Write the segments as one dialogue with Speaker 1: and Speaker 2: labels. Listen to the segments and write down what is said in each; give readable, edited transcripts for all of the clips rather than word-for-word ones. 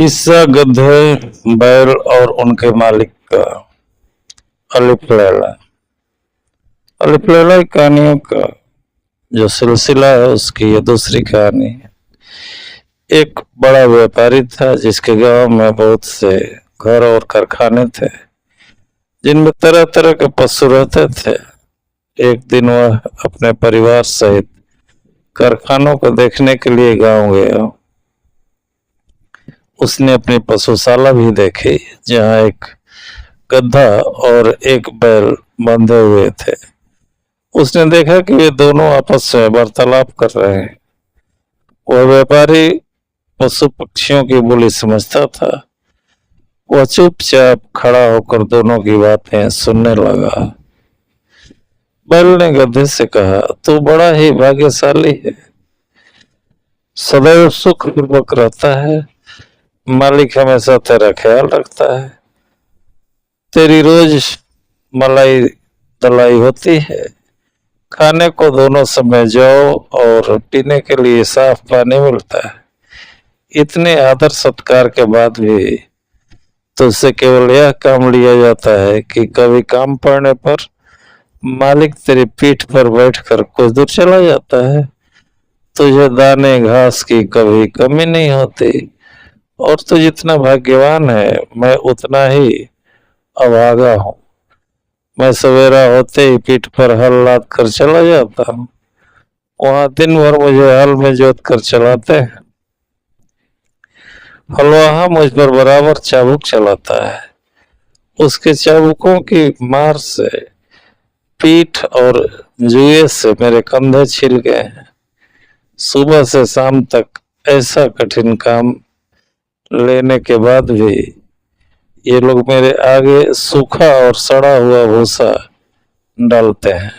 Speaker 1: किस्सा गधे बैल और उनके मालिक का। अलिफ लैला। अलिफ लैला की कहानियों का जो सिलसिला है उसकी ये दूसरी कहानी है। एक बड़ा व्यापारी था जिसके गांव में बहुत से घर और कारखाने थे जिनमें तरह तरह के पशु रहते थे। एक दिन वह अपने परिवार सहित कारखानों को देखने के लिए गांव गया। उसने अपनी पशुशाला भी देखी जहां एक गधा और एक बैल बंधे हुए थे। उसने देखा कि वे दोनों आपस में वार्तालाप कर रहे हैं। वह व्यापारी पशु पक्षियों की बोली समझता था। वह चुपचाप खड़ा होकर दोनों की बातें सुनने लगा। बैल ने गधे से कहा, तू बड़ा ही भाग्यशाली है, सदैव सुख पूर्वक रहता है, मालिक हमेशा तेरा ख्याल रखता है, तेरी रोज मलाई दलाई होती है, खाने को दोनों समय जौ और पीने के लिए साफ पानी मिलता है। इतने आदर सत्कार के बाद भी तुझसे केवल यह काम लिया जाता है कि कभी काम पड़ने पर मालिक तेरी पीठ पर बैठकर कुछ दूर चला जाता है। तुझे दाने घास की कभी कमी नहीं होती और तू जितना भाग्यवान है मैं उतना ही अभागा हूँ। मैं सवेरा होते ही पीठ पर हल लाद कर चला जाता हूँ। वहां दिन भर मुझे हल में जोत कर चलाते हैं। हलवाहा मुझ पर बराबर चाबुक चलाता है। उसके चाबुकों की मार से पीठ और जुए से मेरे कंधे छिल गए हैं। सुबह से शाम तक ऐसा कठिन काम लेने के बाद भी ये लोग मेरे आगे सूखा और सड़ा हुआ भूसा डालते हैं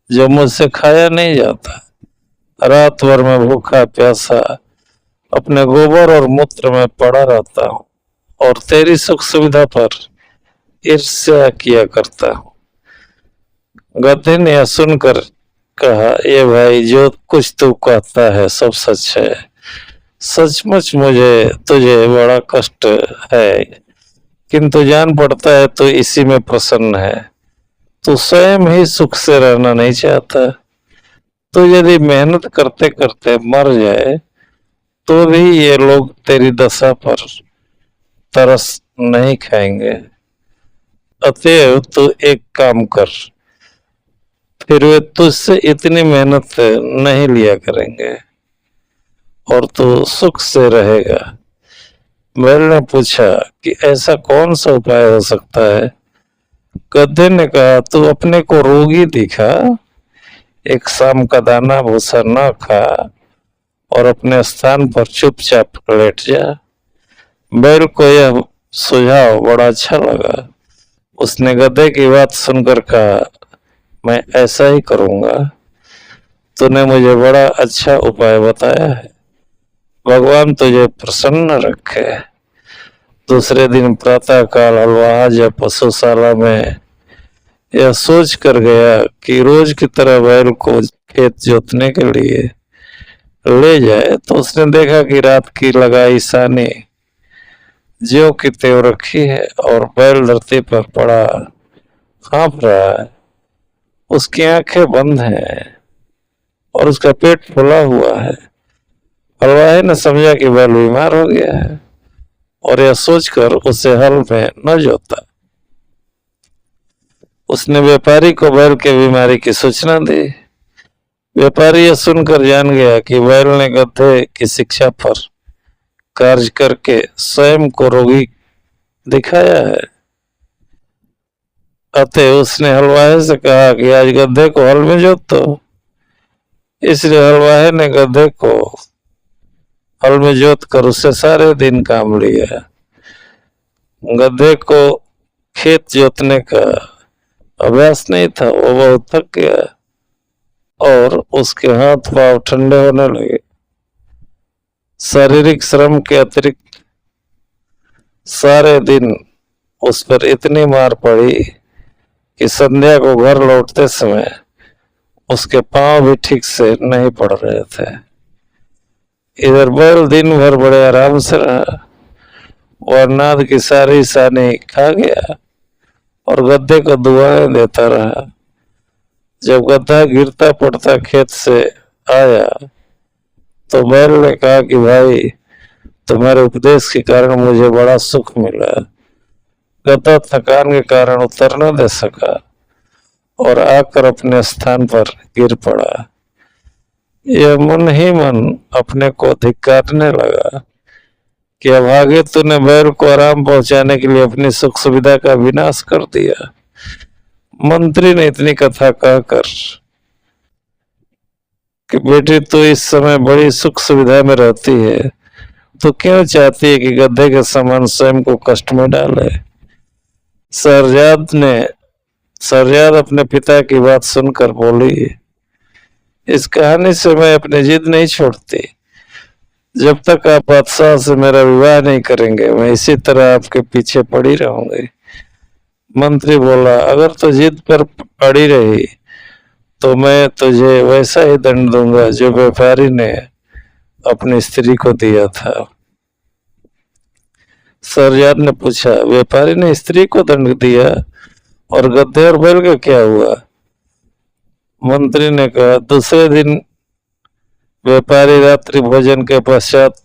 Speaker 1: जो मुझसे खाया नहीं जाता। रात भर में भूखा प्यासा अपने गोबर और मूत्र में पड़ा रहता हूँ और तेरी सुख सुविधा पर ईर्ष्या किया करता हूँ। गधे ने यह सुनकर कहा, ये भाई जो कुछ तू कहता है सब सच है। सचमुच मुझे तुझे बड़ा कष्ट है, किंतु जान पड़ता है तो इसी में प्रसन्न है। तू स्वयं ही सुख से रहना नहीं चाहता। तो यदि मेहनत करते करते मर जाए तो भी ये लोग तेरी दशा पर तरस नहीं खाएंगे। अतएव तू एक काम कर, फिर वे तुझसे इतनी मेहनत नहीं लिया करेंगे और तू सुख से रहेगा। बैल ने पूछा कि ऐसा कौन सा उपाय हो सकता है। गधे ने कहा, तू अपने को रोगी दिखा, एक शाम का दाना भूसा न खा और अपने स्थान पर चुपचाप लेट जा। बैल को यह सुझाव बड़ा अच्छा लगा। उसने गधे की बात सुनकर कहा, मैं ऐसा ही करूंगा। तूने मुझे बड़ा अच्छा उपाय बताया है, भगवान तुझे प्रसन्न रखे। दूसरे दिन प्रातः काल हलवाहा जब पशुशाला में यह सोच कर गया कि रोज की तरह बैल को खेत जोतने के लिए ले जाए तो उसने देखा कि रात की लगाई सानी ज्यों की त्यों रखी है और बैल धरती पर पड़ा कांप रहा है। उसकी आंखें बंद हैं और उसका पेट फूला हुआ है। हलवाई ने समझा कि बैल बीमार हो गया है और यह सोचकर उसे हल में न जोता। उसने व्यापारी को बैल के बीमारी की सूचना दी। व्यापारी यह सुनकर जान गया कि बैल ने गधे की शिक्षा पर कार्य करके स्वयं को रोगी दिखाया है। अतः उसने हलवाई से कहा कि आज गधे को हल में जोत दो। इसलिए हलवाई ने गधे को हल में जोत कर उससे सारे दिन काम लिया। गधे को खेत जोतने का अभ्यास नहीं था। वो बहुत थक गया और उसके हाथ पांव ठंडे होने लगे। शारीरिक श्रम के अतिरिक्त सारे दिन उस पर इतनी मार पड़ी कि संध्या को घर लौटते समय उसके पांव भी ठीक से नहीं पड़ रहे थे। इधर बैल दिन भर बड़े आराम से रहा। वह नाद की सारी सानी खा गया और गद्दे को दुआएं देता रहा। जब गद्दा गिरता पड़ता खेत से आया तो बैल ने कहा कि भाई, तुम्हारे उपदेश के कारण मुझे बड़ा सुख मिला। गद्दा थकान के कारण उतर न दे सका और आकर अपने स्थान पर गिर पड़ा। यह मन ही मन अपने को धिक्कारने लगा कि अभागे तूने बैल को आराम पहुंचाने के लिए अपनी सुख सुविधा का विनाश कर दिया। मंत्री ने इतनी कथा कहकर कि बेटी तू इस समय बड़ी सुख सुविधा में रहती है, तो क्यों चाहती है कि गधे के समान स्वयं को कष्ट में डाले। शहरजाद अपने पिता की बात सुनकर बोली, इस कहानी से मैं अपनी जिद नहीं छोड़ती। जब तक आप बादशाह से मेरा विवाह नहीं करेंगे मैं इसी तरह आपके पीछे पड़ी रहूंगी। मंत्री बोला, अगर तो जिद पर अड़ी रही तो मैं तुझे वैसा ही दंड दूंगा जो व्यापारी ने अपनी स्त्री को दिया था। शहरजाद ने पूछा, व्यापारी ने स्त्री को दंड दिया और गद्दे और बैल का क्या हुआ? मंत्री ने कहा, दूसरे दिन व्यापारी रात्रि भोजन के पश्चात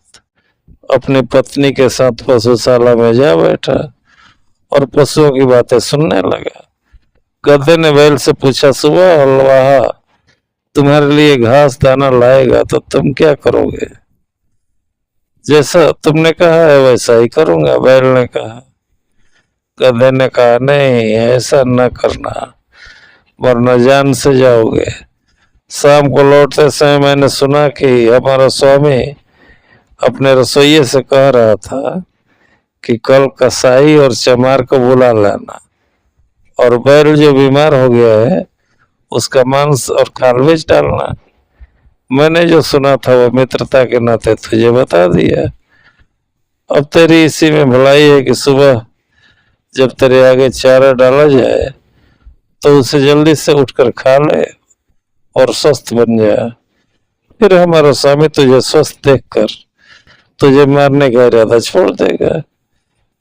Speaker 1: अपनी पत्नी के साथ पशुशाला में जा बैठा और पशुओं की बातें सुनने लगा। गधे ने बैल से पूछा, सुबह हलवाहा तुम्हारे लिए घास दाना लाएगा तो तुम क्या करोगे? जैसा तुमने कहा है वैसा ही करूंगा, बैल ने कहा। गधे ने कहा, नहीं ऐसा न करना वरना जान से जाओगे। शाम को लौटते समय मैंने सुना कि हमारा स्वामी अपने रसोइये से कह रहा था कि कल कसाई और चमार को बुला लाना और बैल जो बीमार हो गया है उसका मांस और खाल बेच डालना। मैंने जो सुना था वो मित्रता के नाते तुझे बता दिया। अब तेरी इसी में भलाई है कि सुबह जब तेरे आगे चारा डाला जाए तो उसे जल्दी से उठकर खा ले और स्वस्थ बन जा। फिर हमारा स्वामी तुझे स्वस्थ देखकर तुझे मारने का इरादा छोड़ देगा।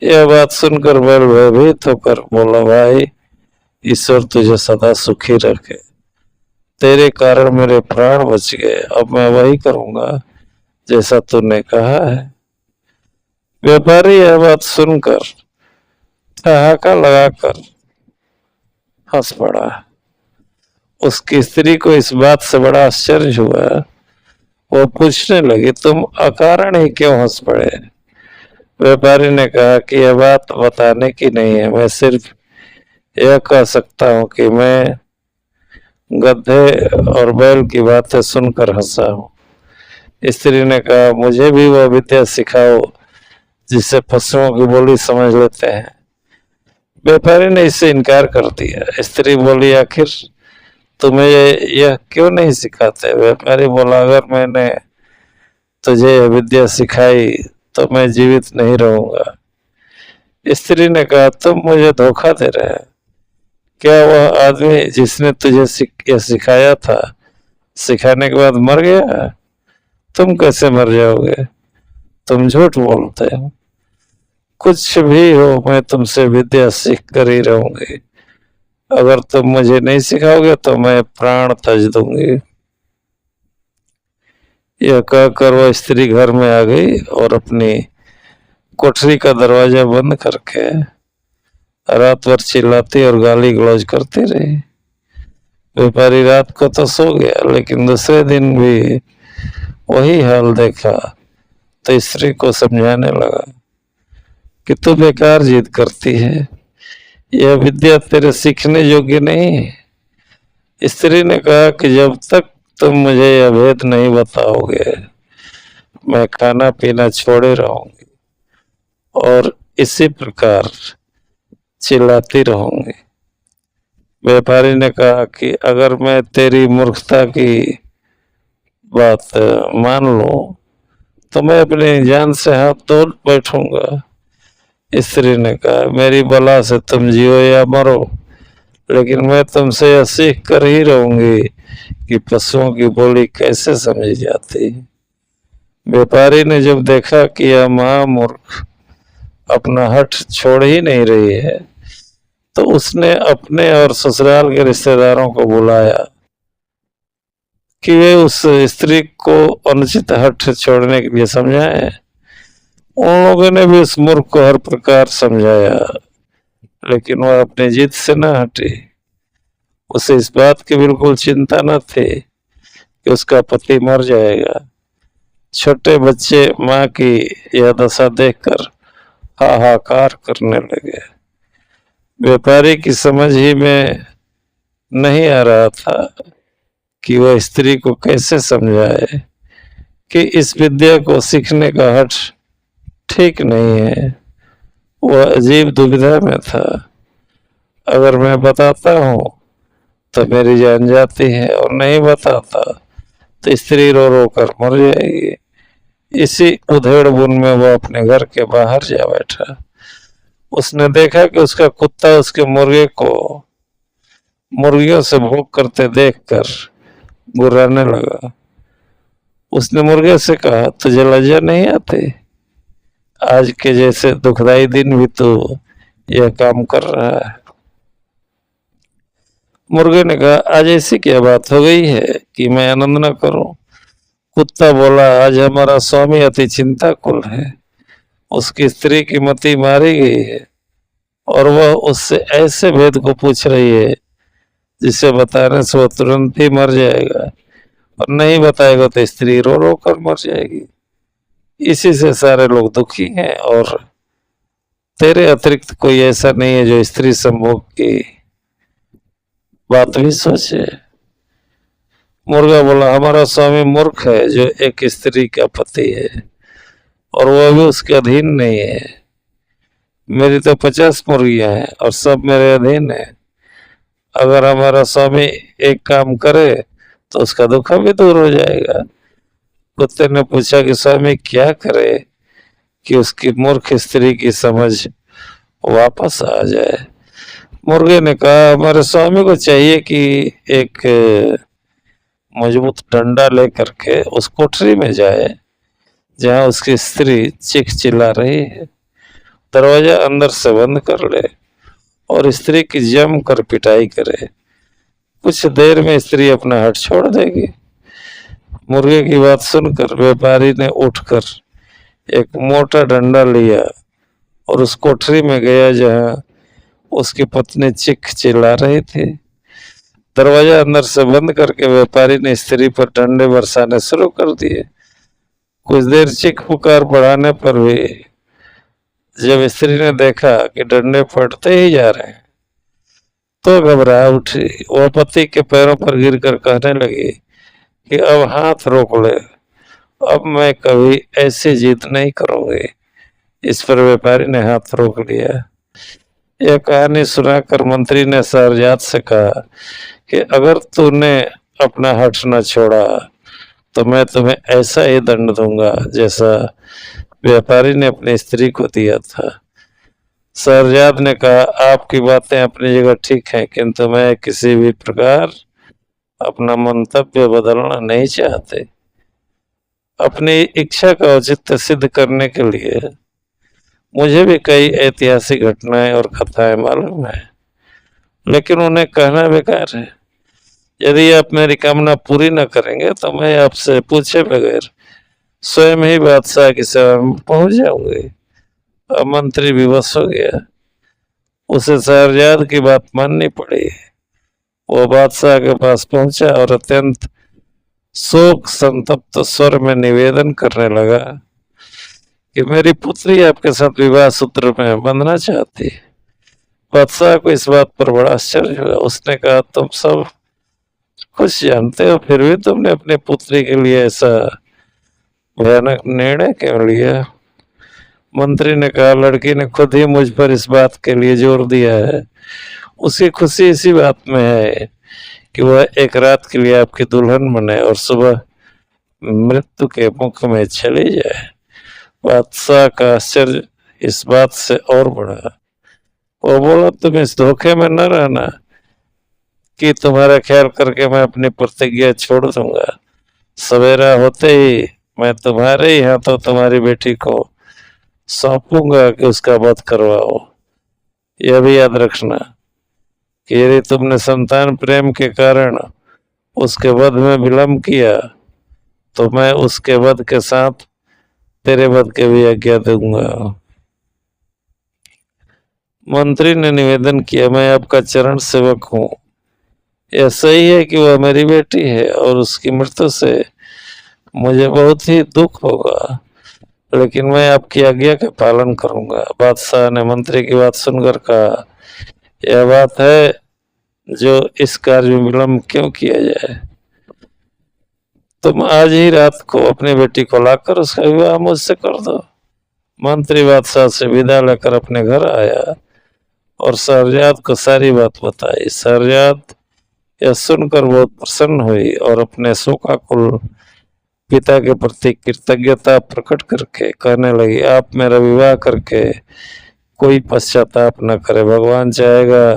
Speaker 1: यह बात सुनकर बैल भयभीत होकर बोला, भाई ईश्वर तुझे सदा सुखी रखे, तेरे कारण मेरे प्राण बच गए। अब मैं वही करूंगा जैसा तूने कहा है। व्यापारी यह बात सुनकर ठहाका लगाकर हंस पड़ा। उसकी स्त्री को इस बात से बड़ा आश्चर्य हुआ। वो पूछने लगी, तुम अकारण ही क्यों हंस पड़े? व्यापारी ने कहा कि यह बात बताने की नहीं है, मैं सिर्फ यह कह सकता हूँ कि मैं गधे और बैल की बातें सुनकर हंसा हूँ। स्त्री ने कहा, मुझे भी वह विद्या सिखाओ जिससे पशुओं की बोली समझ लेते हैं। व्यापारी ने इससे इनकार कर दिया। स्त्री बोली, आखिर तुम्हें यह क्यों नहीं सिखाते? व्यापारी बोला, अगर मैंने तुझे यह विद्या सिखाई तो मैं जीवित नहीं रहूंगा। स्त्री ने कहा, तुम मुझे धोखा दे रहे हो। क्या वह आदमी जिसने तुझे यह सिखाया था सिखाने के बाद मर गया? तुम कैसे मर जाओगे? तुम झूठ बोलते हो। कुछ भी हो मैं तुमसे विद्या सीख कर ही रहूंगी। अगर तुम मुझे नहीं सिखाओगे तो मैं प्राण त्याज दूंगी। यह कहकर वह स्त्री घर में आ गई और अपनी कोठरी का दरवाजा बंद करके रात भर चिल्लाती और गाली गलौज करती रही। व्यापारी रात को तो सो गया, लेकिन दूसरे दिन भी वही हाल देखा तो स्त्री को समझाने लगा कि तू बेकार जिद करती है, यह विद्या तेरे सीखने योग्य नहीं है। स्त्री ने कहा कि जब तक तुम मुझे यह भेद नहीं बताओगे मैं खाना पीना छोड़े रहूंगी और इसी प्रकार चिल्लाती रहूंगी। व्यापारी ने कहा कि अगर मैं तेरी मूर्खता की बात मान लूं तो मैं अपनी जान से हाथ धो बैठूंगा। स्त्री ने कहा, मेरी बला से तुम जियो या मरो, लेकिन मैं तुमसे यह सीख कर ही रहूंगी कि पशुओं की बोली कैसे समझी जाती है। व्यापारी ने जब देखा कि यह महामूर्ख अपना हठ छोड़ ही नहीं रही है, तो उसने अपने और ससुराल के रिश्तेदारों को बुलाया कि वे उस स्त्री को अनुचित हठ छोड़ने के लिए समझाए। उन लोगों ने भी उस मूर्ख को हर प्रकार समझाया, लेकिन वह अपनी जिद से न हटी। उसे इस बात की बिल्कुल चिंता न थी कि उसका पति मर जाएगा। छोटे बच्चे माँ की यह दशा देखकर हाहाकार करने लगे। व्यापारी की समझ ही में नहीं आ रहा था कि वह स्त्री को कैसे समझाए कि इस विद्या को सीखने का हठ ठीक नहीं है। वह अजीब दुविधा में था। अगर मैं बताता हूँ तो मेरी जान जाती है, और नहीं बताता तो स्त्री रो रो कर मर जाएगी। इसी उधेड़ बुन में वह अपने घर के बाहर जा बैठा। उसने देखा कि उसका कुत्ता उसके मुर्गे को मुर्गियों से भोग करते देखकर गुर्राने लगा। उसने मुर्गे से कहा, तुझे लज्जा नहीं आती? आज के जैसे दुखदाई दिन भी तो यह काम कर रहा है। मुर्गे ने कहा, आज ऐसी क्या बात हो गई है कि मैं आनंद न करूं? कुत्ता बोला, आज हमारा स्वामी अति चिंताकुल है। उसकी स्त्री की मति मारी गई है और वह उससे ऐसे भेद को पूछ रही है जिसे बताने से वह तुरंत ही मर जाएगा, और नहीं बताएगा तो स्त्री रो रो कर मर जाएगी। इसी से सारे लोग दुखी हैं, और तेरे अतिरिक्त कोई ऐसा नहीं है जो स्त्री संभोग की बात भी सोचे। मुर्गा बोला, हमारा स्वामी मूर्ख है जो एक स्त्री का पति है, और वह भी उसके अधीन नहीं है। मेरी तो 50 मुर्गियां हैं और सब मेरे अधीन है। अगर हमारा स्वामी एक काम करे तो उसका दुख भी दूर हो जाएगा। कुत्ते ने पूछा कि स्वामी क्या करे कि उसकी मूर्ख स्त्री की समझ वापस आ जाए? मुर्गे ने कहा, हमारे स्वामी को चाहिए कि एक मजबूत डंडा लेकर के उस कोठरी में जाए जहां उसकी स्त्री चीख चिल्ला रही है, दरवाजा अंदर से बंद कर ले और स्त्री की जम कर पिटाई करे। कुछ देर में स्त्री अपना हट छोड़ देगी। मुर्गे की बात सुनकर व्यापारी ने उठकर एक मोटा डंडा लिया और उस कोठरी में गया जहां उसकी पत्नी चीख चिल्ला रही थी। दरवाजा अंदर से बंद करके व्यापारी ने स्त्री पर डंडे बरसाने शुरू कर दिए। कुछ देर चीख पुकार बढ़ाने पर भी जब स्त्री ने देखा कि डंडे फटते ही जा रहे हैं तो घबरा उठी। वह पति के पैरों पर गिरकर कहने लगी कि अब हाथ रोक ले, अब मैं कभी ऐसी जिद नहीं करूंगी। इस पर व्यापारी ने हाथ रोक लिया। यह कहानी सुनाकर मंत्री ने शहरजाद से कहा कि अगर तूने अपना हठ न छोड़ा तो मैं तुम्हें ऐसा ही दंड दूंगा जैसा व्यापारी ने अपनी स्त्री को दिया था। शहरजाद ने कहा, आपकी बातें अपनी जगह ठीक हैं, किंतु मैं किसी भी प्रकार अपना मंतव्य बदलना नहीं चाहते। अपनी इच्छा का औचित्य सिद्ध करने के लिए मुझे भी कई ऐतिहासिक घटनाएं और कथाएं मालूम है, लेकिन उन्हें कहना बेकार है। यदि आप मेरी कामना पूरी न करेंगे तो मैं आपसे पूछे बगैर स्वयं ही बादशाह की सेवा में पहुंच जाऊंगी। अब मंत्री विवश हो गया। उसे शहरजाद की बात माननी पड़ी। वो बादशाह के पास पहुंचा और अत्यंत शोक संतप्त स्वर में निवेदन करने लगा कि मेरी पुत्री आपके साथ विवाह सूत्र में बंधना चाहती। बादशाह को इस बात पर बड़ा आश्चर्य हुआ। उसने कहा, तुम सब कुछ जानते हो, फिर भी तुमने अपनी पुत्री के लिए ऐसा भयानक निर्णय क्यों लिया? मंत्री ने कहा, लड़की ने खुद ही मुझ पर इस बात के लिए जोर दिया है। उसकी खुशी इसी बात में है कि वह एक रात के लिए आपकी दुल्हन बने और सुबह मृत्यु के मुख में चली जाए। बादशाह का आश्चर्य इस बात से और बढ़ा। वो बोला, तुम इस धोखे में न रहना कि तुम्हारा ख्याल करके मैं अपनी प्रतिज्ञा छोड़ दूंगा। सवेरा होते ही मैं तुम्हारे ही हाथों तुम्हारी बेटी को सौंपूंगा कि उसका वध करवाओ। यह भी याद रखना कि यदि तुमने संतान प्रेम के कारण उसके वध में विलंब किया तो मैं उसके वध के साथ तेरे वध के भी आज्ञा दूंगा। मंत्री ने निवेदन किया, मैं आपका चरण सेवक हूँ। यह सही है कि वह मेरी बेटी है और उसकी मृत्यु से मुझे बहुत ही दुख होगा, लेकिन मैं आपकी आज्ञा का पालन करूंगा। बादशाह ने मंत्री की बात सुनकर कहा, यह बात है जो इस कार्य में विलंब क्यों किया जाए। तुम आज ही रात को अपनी बेटी को लाकर उसका विवाह मुझसे कर दो। मंत्री बादशाह से विदा लेकर अपने घर आया और शहरजाद को सारी बात बताई। शहरजाद यह सुनकर बहुत प्रसन्न हुई और अपने शोकाकुल पिता के प्रति कृतज्ञता प्रकट करके कहने लगी, आप मेरा विवाह करके कोई पश्चाताप न करे। भगवान चाहेगा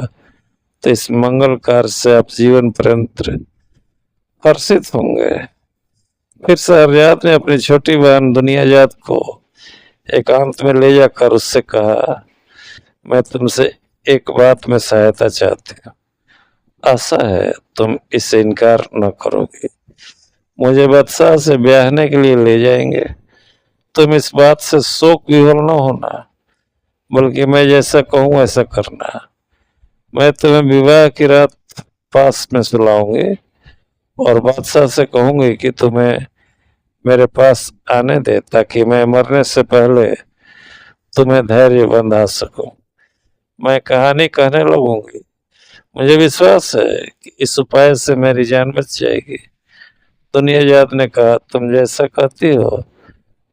Speaker 1: तो इस मंगल कार्य से आप जीवन पर्यंत हर्षित होंगे। फिर शहरजाद ने अपनी छोटी बहन दुनियाजात को एकांत में ले जाकर उससे कहा, मैं तुमसे एक बात में सहायता चाहती हूँ। आशा है तुम इससे इनकार न करोगे। मुझे बादशाह से ब्याहने के लिए ले जाएंगे। तुम इस बात से शोक विह्वल न होना, बल्कि मैं जैसा कहूँ ऐसा करना। मैं तुम्हें विवाह की रात पास में सुलाऊंगी और बादशाह से कहूंगी कि तुम्हें मेरे पास आने दे, ताकि मैं मरने से पहले तुम्हें धैर्य बंधा सकूं। मैं कहानी कहने लगूंगी। मुझे विश्वास है कि इस उपाय से मेरी जान बच जाएगी। दुनियाजात ने कहा, तुम जैसा कहती हो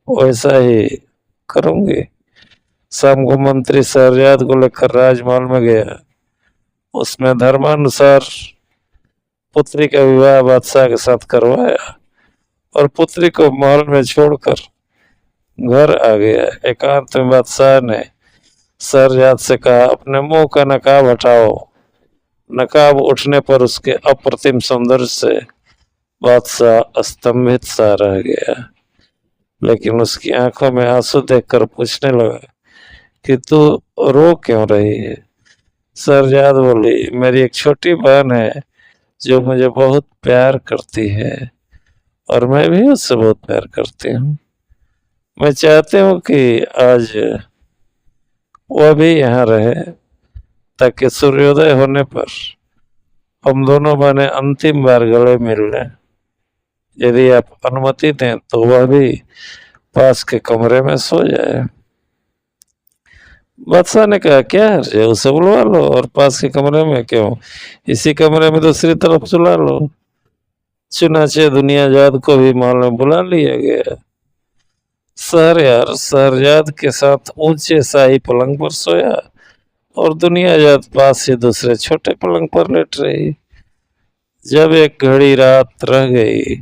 Speaker 1: वैसा ही करूंगी। शाम को मंत्री शहरजाद को लेकर राजमहल में गया। उसमें धर्मानुसार पुत्री का विवाह बादशाह के साथ करवाया और पुत्री को महल में छोड़कर घर आ गया। एकांत में बादशाह ने शहरजाद से कहा, अपने मुंह का नकाब हटाओ। नकाब उठने पर उसके अप्रतिम सौंदर्य से बादशाह स्तंभित सा रह गया, लेकिन उसकी आंखों में आंसू देखकर पूछने लगा कि तू रो क्यों रही है। शहरजाद बोली, मेरी एक छोटी बहन है जो मुझे बहुत प्यार करती है और मैं भी उससे बहुत प्यार करती हूँ। मैं चाहती हूँ कि आज वह भी यहाँ रहे, ताकि सूर्योदय होने पर हम दोनों बहनें अंतिम बार गले मिल लें। यदि आप अनुमति दें तो वह भी पास के कमरे में सो जाए। बादशाह ने कहा, क्या हर्ज है, उसे बुलवा लो। और पास के कमरे में क्यों, इसी कमरे में दूसरी तरफ सुला लो। चुनाचे दुनियाजात को भी महल में बुला लिया गया। शहरजाद के साथ ऊंचे शाही पलंग पर सोया और दुनियाजात पास ही दूसरे छोटे पलंग पर लेट रही। जब एक घड़ी रात रह गई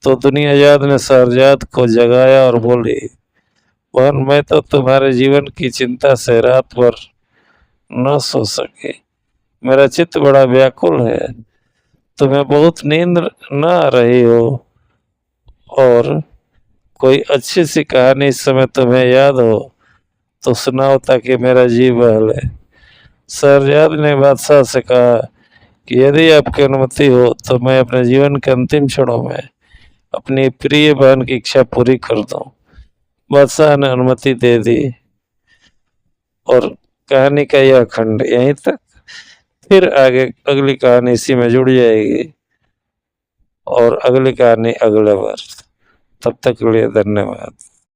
Speaker 1: तो दुनियाजात ने शहरजाद को जगाया और बोली, बहन, मैं तो तुम्हारे जीवन की चिंता से रात भर न सो सके। मेरा चित्त बड़ा व्याकुल है। तुम्हें बहुत नींद न आ रही हो और कोई अच्छी सी कहानी इस समय तुम्हें याद हो तो सुनाओ, ताकि मेरा जी बहले। शहरजाद ने बादशाह से कहा कि यदि आपकी अनुमति हो तो मैं अपने जीवन के अंतिम क्षणों में अपनी प्रिय बहन की इच्छा पूरी कर दूं। बादशाह ने अनुमति दे दी और कहानी का यह खंड यहीं तक। फिर आगे अगली कहानी इसी में जुड़ जाएगी और अगली कहानी अगले बार। तब तक के लिए धन्यवाद।